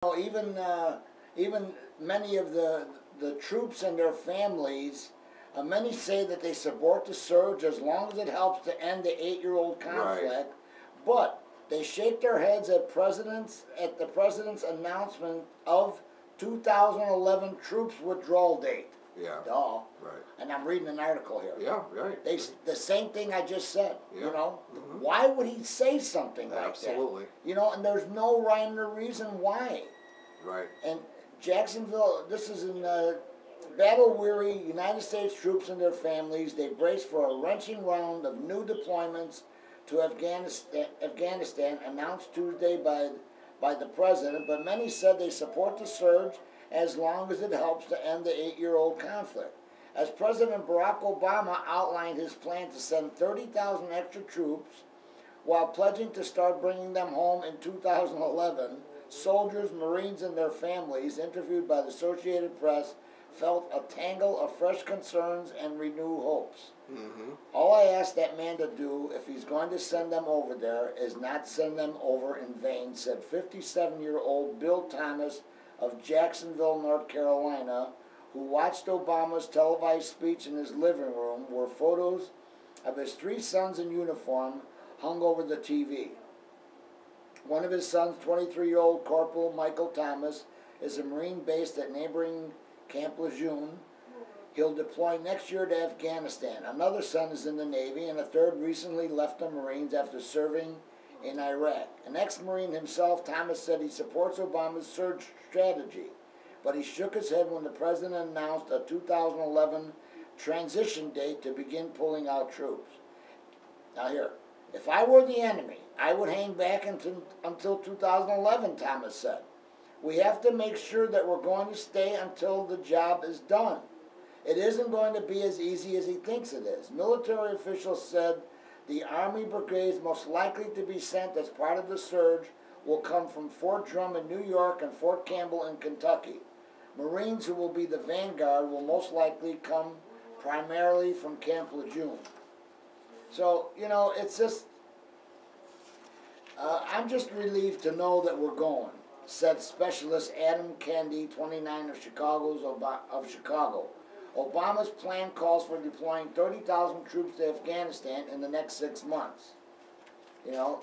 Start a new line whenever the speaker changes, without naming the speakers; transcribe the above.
Even many of the troops and their families, many say that they support the surge as long as it helps to end the 8-year-old conflict.
Right.
But they shake their heads at the president's announcement of 2011 troops withdrawal date.
Yeah.
Duh.
Right.
And I'm reading an article here.
Yeah, right.
The same thing I just said.
Yeah.
You know,
Mhm.
Why would he say something like that?
Absolutely.
You know, and there's no rhyme or reason why.
Right.
And Jacksonville, this is in battle-weary United States troops and their families. They brace for a wrenching round of new deployments to Afghanistan announced Tuesday by the president, but many said they support the surge as long as it helps to end the 8-year-old conflict. As President Barack Obama outlined his plan to send 30,000 extra troops while pledging to start bringing them home in 2011, soldiers, Marines, and their families interviewed by the Associated Press felt a tangle of fresh concerns and renewed hopes.
Mm-hmm.
All I ask that man to do, if he's going to send them over there, is not send them over in vain, said 57-year-old Bill Thomas of Jacksonville, North Carolina, who watched Obama's televised speech in his living room, where photos of his 3 sons in uniform hung over the TV. One of his sons, 23-year-old Corporal Michael Thomas, is a Marine based at neighboring Camp Lejeune. He'll deploy next year to Afghanistan. Another son is in the Navy, and a third recently left the Marines after serving in Iraq. An ex-Marine himself, Thomas said he supports Obama's surge strategy, but he shook his head when the president announced a 2011 transition date to begin pulling out troops. Now here, if I were the enemy, I would hang back until 2011, Thomas said. We have to make sure that we're going to stay until the job is done. It isn't going to be as easy as he thinks it is. Military officials said the Army brigades most likely to be sent as part of the surge will come from Fort Drum in New York and Fort Campbell in Kentucky. Marines, who will be the vanguard, will most likely come primarily from Camp Lejeune. So, you know, it's just, I'm just relieved to know that we're going, said specialist Adam Candy, 29 of Chicago. Obama's plan calls for deploying 30,000 troops to Afghanistan in the next 6 months. You know,